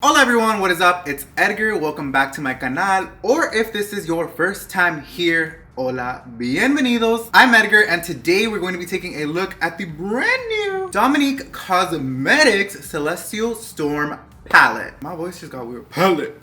Hola everyone, what is up? It's Edgar. Welcome back to my canal. Or if this is your first time here, hola, bienvenidos. I'm Edgar and today we're going to be taking a look at the brand new Dominique Cosmetics Celestial Storm palette. My voice just got weird. Palette.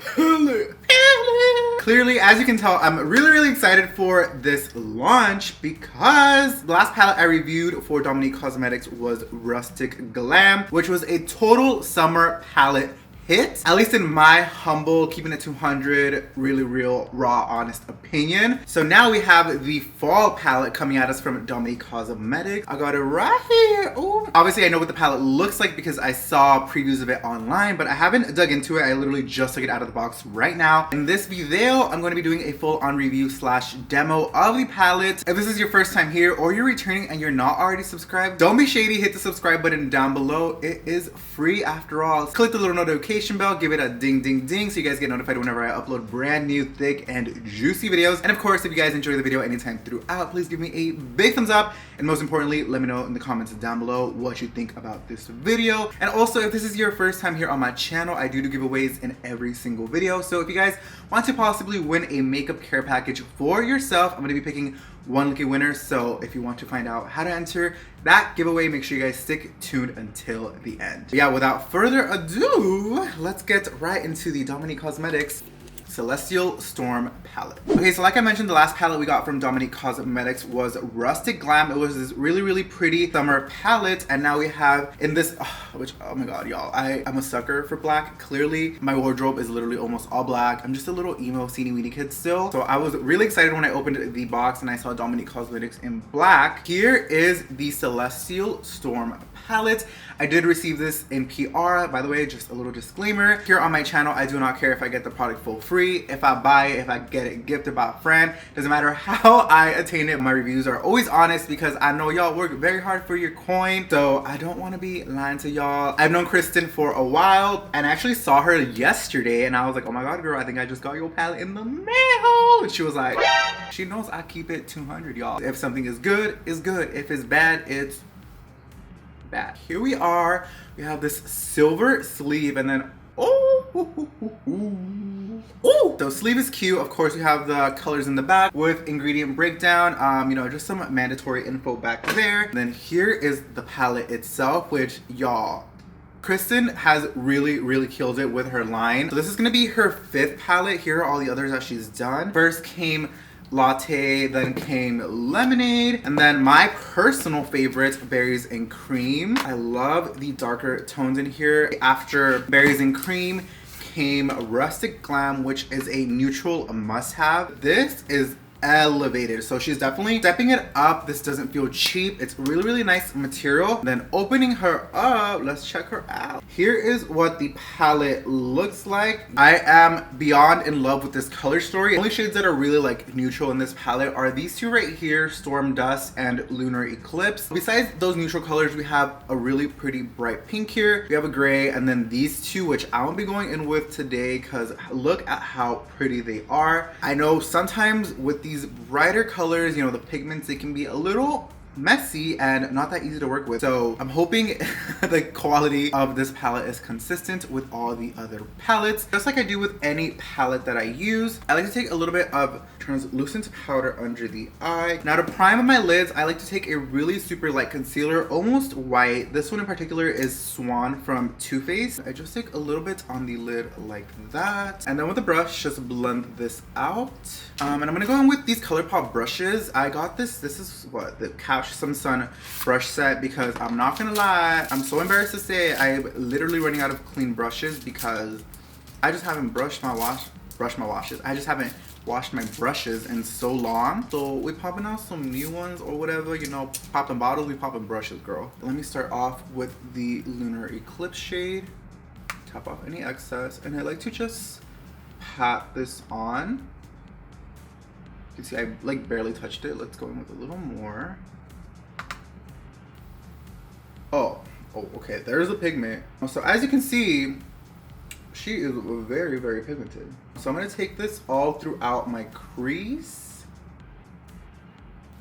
Clearly, as you can tell, I'm really excited for this launch because the last palette I reviewed for Dominique Cosmetics was Rustic Glam, which was a total summer palette hit, at least in my humble, keeping it 200, really real, raw, honest opinion. So now we have the fall palette coming at us from Dominique Cosmetics. I got it right here. Ooh. Obviously, I know what the palette looks like because I saw previews of it online, but I haven't dug into it. I literally just took it out of the box right now. In this video, I'm going to be doing a full-on review slash demo of the palette. If this is your first time here or you're returning and you're not already subscribed, don't be shady. Hit the subscribe button down below. It is free after all. Click the little notification bell, give it a ding so you guys get notified whenever I upload brand new thick and juicy videos. And of course, if you guys enjoy the video anytime throughout, please give me a big thumbs up, and most importantly, let me know in the comments down below what you think about this video. And also, if this is your first time here on my channel, I do giveaways in every single video. So if you guys want to possibly win a makeup care package for yourself, I'm going to be picking one lucky winner. So if you want to find out how to enter that giveaway, make sure you guys stick tuned until the end. But yeah, without further ado, let's get right into the Dominique Cosmetics Celestial Storm palette. Okay, so like I mentioned, the last palette we got from Dominique Cosmetics was Rustic Glam. It was this really pretty summer palette, and now we have in this, which, oh my god, y'all, I'm a sucker for black. Clearly, my wardrobe is literally almost all black. I'm just a little emo, teeny weeny kid still. So I was really excited when I opened the box and I saw Dominique Cosmetics in black. Here is the Celestial Storm palette. I did receive this in PR, by the way, just a little disclaimer. Here on my channel, I do not care if I get the product for free, if I buy it, if I get it gifted by a friend. Doesn't matter how I attain it. My reviews are always honest because I know y'all work very hard for your coin, so I don't want to be lying to y'all. I've known Christen for a while and I actually saw her yesterday and I was like, oh my god, girl, I think I just got your palette in the mail. And she was like, she knows I keep it 200, y'all. If something is good, it's good. If it's bad, it's bad. Here we are. We have this silver sleeve and then so sleeve is cute. Of course, we have the colors in the back with ingredient breakdown, you know, just some mandatory info back there. And then here is the palette itself, which y'all, Christen has really killed it with her line. So this is gonna be her 5th palette. Here are all the others that she's done. First came Latte, then came Lemonade, and then my personal favorite, Berries and Cream. I love the darker tones in here. After Berries and Cream came Rustic Glam, which is a neutral must-have. This is elevated, so she's definitely stepping it up. This doesn't feel cheap. It's really nice material. Then opening her up, let's check her out. Here is what the palette looks like. I am beyond in love with this color story. The only shades that are really like neutral in this palette are these two right here, Storm Dust and Lunar Eclipse. Besides those neutral colors, we have a really pretty bright pink here. We have a gray, and then these two, which I won't be going in with today because look at how pretty they are. I know sometimes with these brighter colors, you know, the pigments, they can be a little messy and not that easy to work with. So I'm hoping the quality of this palette is consistent with all the other palettes. Just like I do with any palette that I use, I like to take a little bit of translucent powder under the eye. Now to prime my lids, I like to take a really super light concealer, almost white. This one in particular is Swan from Too Faced. I just take a little bit on the lid like that. And then with a brush, just blend this out. And I'm gonna go in with these ColourPop brushes. I got this is what, the Couch Some Sun brush set, because I'm not gonna lie, I'm so embarrassed to say I'm literally running out of clean brushes because I just haven't brushed my washes. I just haven't washed my brushes in so long. So we popping out some new ones or whatever, you know, popping bottles, we popping brushes, girl. Let me start off with the Lunar Eclipse shade. Tap off any excess, and I like to just pat this on. You can see I like barely touched it. Let's go in with a little more. Oh, okay, there's a pigment. So as you can see, she is very pigmented. So I'm gonna take this all throughout my crease,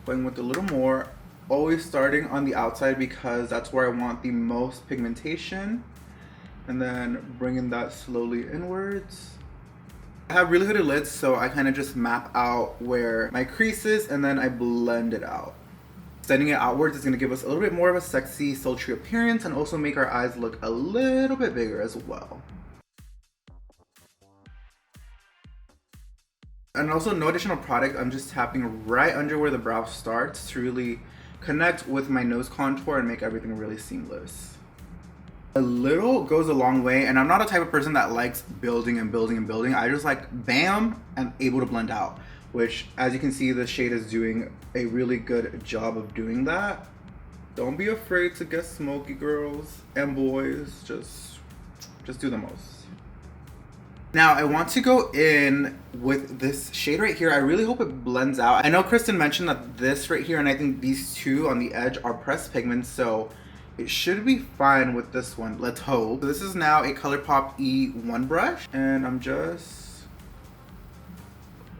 going with a little more, always starting on the outside because that's where I want the most pigmentation. and then bringing that slowly inwards. I have really hooded lids, so I kind of just map out where my crease is and then I blend it out. Sending it outwards is going to give us a little bit more of a sexy, sultry appearance and also make our eyes look a little bit bigger as well. And also no additional product, I'm just tapping right under where the brow starts to really connect with my nose contour and make everything really seamless. A little goes a long way, and I'm not a type of person that likes building and building and building. I just like bam and able to blend out, which as you can see the shade is doing a really good job of doing that. Don't be afraid to get smoky, girls and boys, just do the most. Now I want to go in with this shade right here. I really hope it blends out. I know Christen mentioned that this right here and I think these two on the edge are pressed pigments, so it should be fine with this one. Let's hope. So this is now a ColourPop E1 brush, and I'm just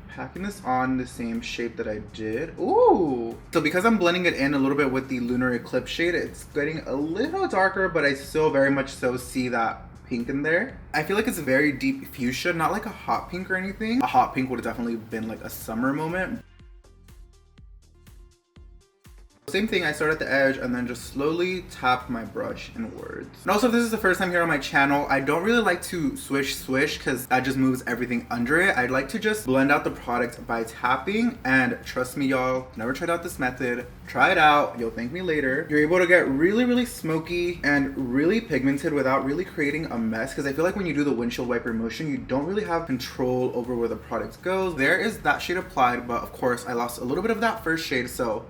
packing this on the same shape that I did. Ooh! So because I'm blending it in a little bit with the Lunar Eclipse shade, it's getting a little darker, but I still very much so see that pink in there. I feel like it's a very deep fuchsia, not like a hot pink or anything. A hot pink would have definitely been like a summer moment. Same thing, I start at the edge and then just slowly tap my brush inwards. And also, if this is the first time here on my channel, I don't really like to swish because that just moves everything under it. I'd like to just blend out the product by tapping, and trust me y'all, never tried out this method. Try it out, you'll thank me later. You're able to get really smoky and really pigmented without really creating a mess, because I feel like when you do the windshield wiper motion, you don't really have control over where the product goes. There is that shade applied, but of course I lost a little bit of that first shade, so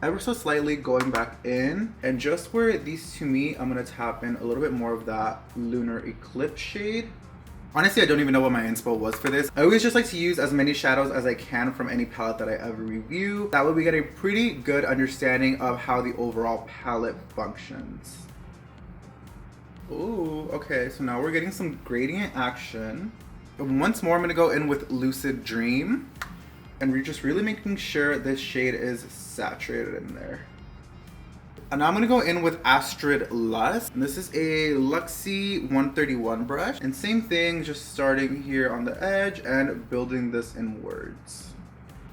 ever so slightly going back in, and just where these two meet, I'm gonna tap in a little bit more of that Lunar Eclipse shade. Honestly, I don't even know what my inspo was for this. I always just like to use as many shadows as I can from any palette that I ever review. That way we get a pretty good understanding of how the overall palette functions. Ooh, okay, so now we're getting some gradient action. And once more, I'm gonna go in with Lucid Dream, and we're just really making sure this shade is saturated in there. And now I'm gonna go in with Astrid Lust. And this is a Luxie 131 brush. And same thing, just starting here on the edge and building this inwards.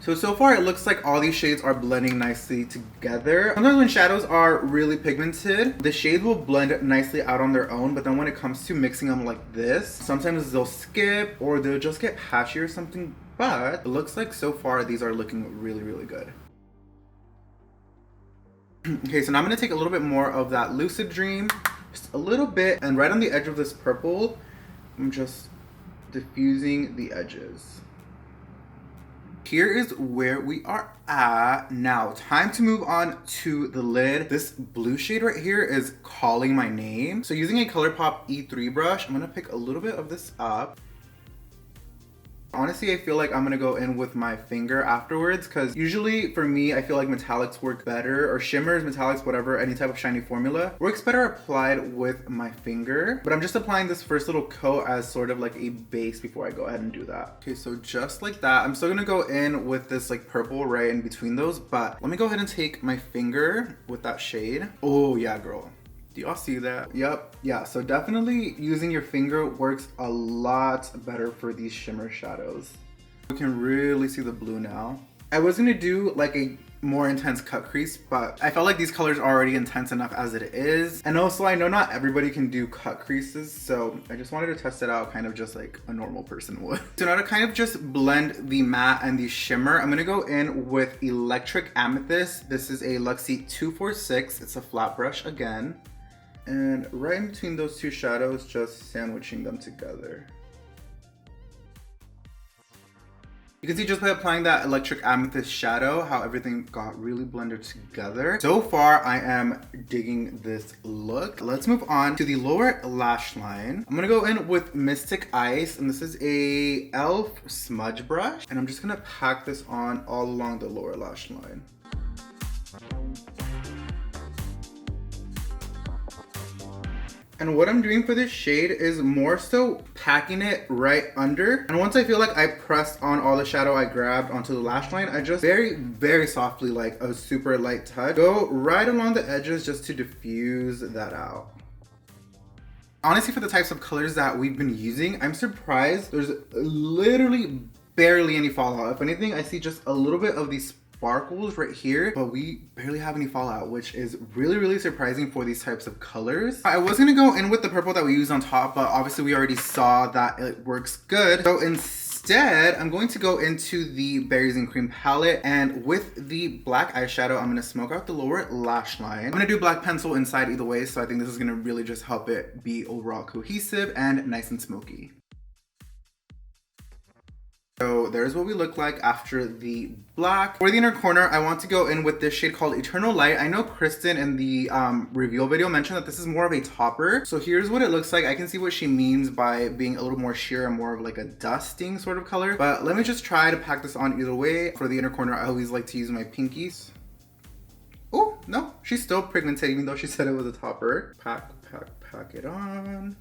So far it looks like all these shades are blending nicely together. Sometimes when shadows are really pigmented, the shades will blend nicely out on their own, but then when it comes to mixing them like this, sometimes they'll skip or they'll just get patchy or something, but it looks like so far these are looking really good. Okay, so now I'm gonna take a little bit more of that Lucid Dream, just a little bit, and right on the edge of this purple, I'm just diffusing the edges. Here is where we are at. Now, time to move on to the lid. This blue shade right here is calling my name. So using a ColourPop E3 brush, I'm gonna pick a little bit of this up. Honestly, I feel like I'm gonna go in with my finger afterwards, because usually for me, I feel like metallics work better, or shimmers, metallics, whatever, any type of shiny formula works better applied with my finger. But I'm just applying this first little coat as sort of like a base before I go ahead and do that. Okay, so just like that, I'm still gonna go in with this like purple right in between those, but let me go ahead and take my finger with that shade. Oh yeah, girl. Do y'all see that? Yep. Yeah, so definitely using your finger works a lot better for these shimmer shadows. You can really see the blue now. I was gonna do like a more intense cut crease, but I felt like these colors are already intense enough as it is. And also I know not everybody can do cut creases, so I just wanted to test it out kind of just like a normal person would. So now to kind of just blend the matte and the shimmer, I'm gonna go in with Electric Amethyst. This is a Luxie 246. It's a flat brush again. And right in between those two shadows, just sandwiching them together. You can see just by applying that Electric Amethyst shadow, how everything got really blended together. So far, I am digging this look. Let's move on to the lower lash line. I'm gonna go in with Mystic Ice, and this is a e.l.f. smudge brush. And I'm just gonna pack this on all along the lower lash line. And what I'm doing for this shade is more so packing it right under. And once I feel like I pressed on all the shadow I grabbed onto the lash line, I just very softly, like a super light touch, go right along the edges just to diffuse that out. Honestly, for the types of colors that we've been using, I'm surprised there's literally barely any fallout. If anything, I see just a little bit of these sparkles right here, but we barely have any fallout, which is really surprising for these types of colors. I was gonna go in with the purple that we used on top, but obviously we already saw that it works good. So instead, I'm going to go into the Berries and Cream palette, and with the black eyeshadow, I'm gonna smoke out the lower lash line. I'm gonna do black pencil inside either way, so I think this is gonna really just help it be overall cohesive and nice and smoky. So there's what we look like after the black. For the inner corner, I want to go in with this shade called Eternal Light. I know Kristen in the reveal video mentioned that this is more of a topper. So here's what it looks like. I can see what she means by being a little more sheer and more of like a dusting sort of color. But let me just try to pack this on either way. For the inner corner, I always like to use my pinkies. Oh, no, she's still pigmented even though she said it was a topper. Pack it on.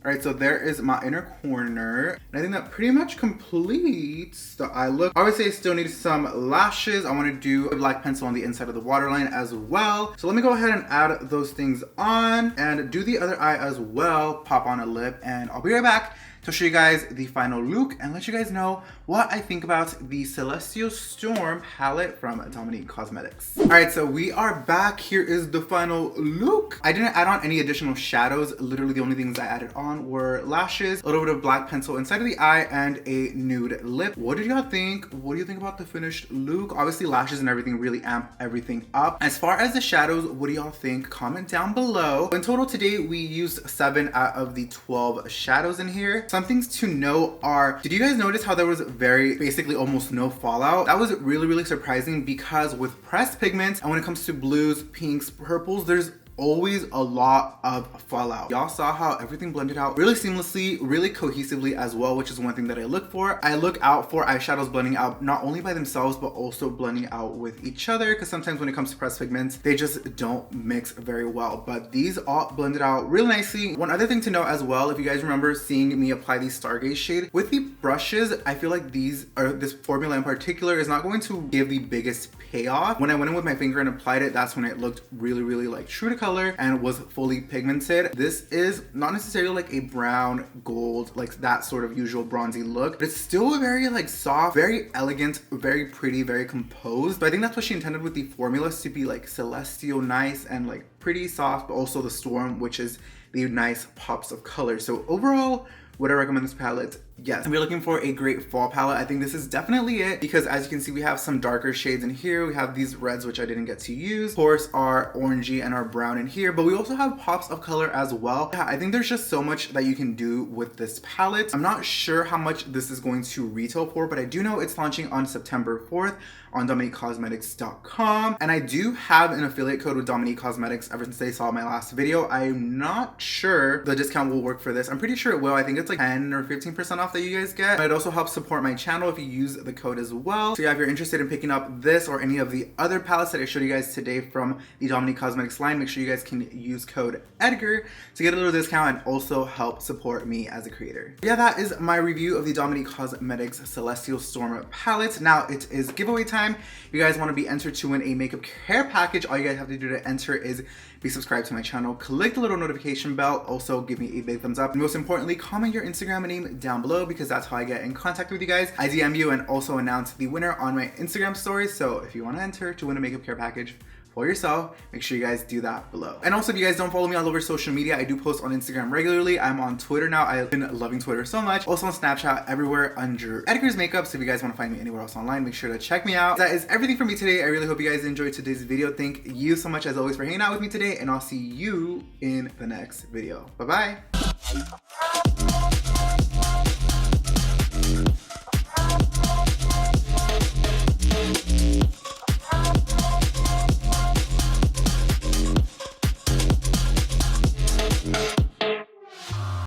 All right, so there is my inner corner. And I think that pretty much completes the eye look. Obviously, I still need some lashes. I want to do a black pencil on the inside of the waterline as well. So let me go ahead and add those things on and do the other eye as well. Pop on a lip, and I'll be right back to show you guys the final look and let you guys know what I think about the Celestial Storm palette from Dominique Cosmetics. All right, so we are back. Here is the final look. I didn't add on any additional shadows. Literally the only things I added on were lashes, a little bit of black pencil inside of the eye, and a nude lip. What did y'all think? What do you think about the finished look? Obviously lashes and everything really amp everything up. As far as the shadows, what do y'all think? Comment down below. In total today, we used 7 out of the 12 shadows in here. Some things to note are, did you guys notice how there was basically almost no fallout? That was really surprising because with pressed pigments, and when it comes to blues, pinks, purples, there's always a lot of fallout. Y'all saw how everything blended out really seamlessly, really cohesively as well, which is one thing that I look for. I look out for eyeshadows blending out not only by themselves, but also blending out with each other, because sometimes when it comes to pressed pigments, they just don't mix very well. But these all blended out really nicely. One other thing to note as well, if you guys remember seeing me apply the Stargaze shade, with the brushes, I feel like this formula in particular is not going to give the biggest payoff. When I went in with my finger and applied it, that's when it looked really like true to color and was fully pigmented. This is not necessarily like a brown gold, like that sort of usual bronzy look, but it's still very like soft, very elegant, very pretty, very composed. But I think that's what she intended with the formula, to be like celestial, nice and like pretty soft, but also the storm, which is the nice pops of color. So overall, would I recommend this palette? Yes. If you're looking for a great fall palette, I think this is definitely it, because as you can see, we have some darker shades in here. We have these reds, which I didn't get to use. Of course, our orangey and our brown in here, but we also have pops of color as well. Yeah, I think there's just so much that you can do with this palette. I'm not sure how much this is going to retail for, but I do know it's launching on September 4th on DominiqueCosmetics.com. And I do have an affiliate code with Dominique Cosmetics ever since they saw my last video. I'm not sure the discount will work for this. I'm pretty sure it will. I think it's like 10 or 15% off that you guys get. It also helps support my channel if you use the code as well. So yeah, if you're interested in picking up this or any of the other palettes that I showed you guys today from the Dominique Cosmetics line, make sure you guys can use code EDGAR to get a little discount and also help support me as a creator. Yeah, that is my review of the Dominique Cosmetics Celestial Storm palette. Now it is giveaway time. If you guys want to be entered to win a makeup care package, all you guys have to do to enter is be subscribed to my channel, click the little notification bell, also give me a big thumbs up, and most importantly, comment your Instagram name down below, because that's how I get in contact with you guys. I DM you and also announce the winner on my Instagram stories. So if you want to enter to win a makeup care package for yourself, make sure you guys do that below. And also, if you guys don't follow me all over social media, I do post on Instagram regularly. I'm on Twitter now. I've been loving Twitter so much. Also on Snapchat, everywhere under Edgar's Makeup. So if you guys want to find me anywhere else online, make sure to check me out. That is everything for me today. I really hope you guys enjoyed today's video. Thank you so much as always for hanging out with me today, and I'll see you in the next video. Bye bye.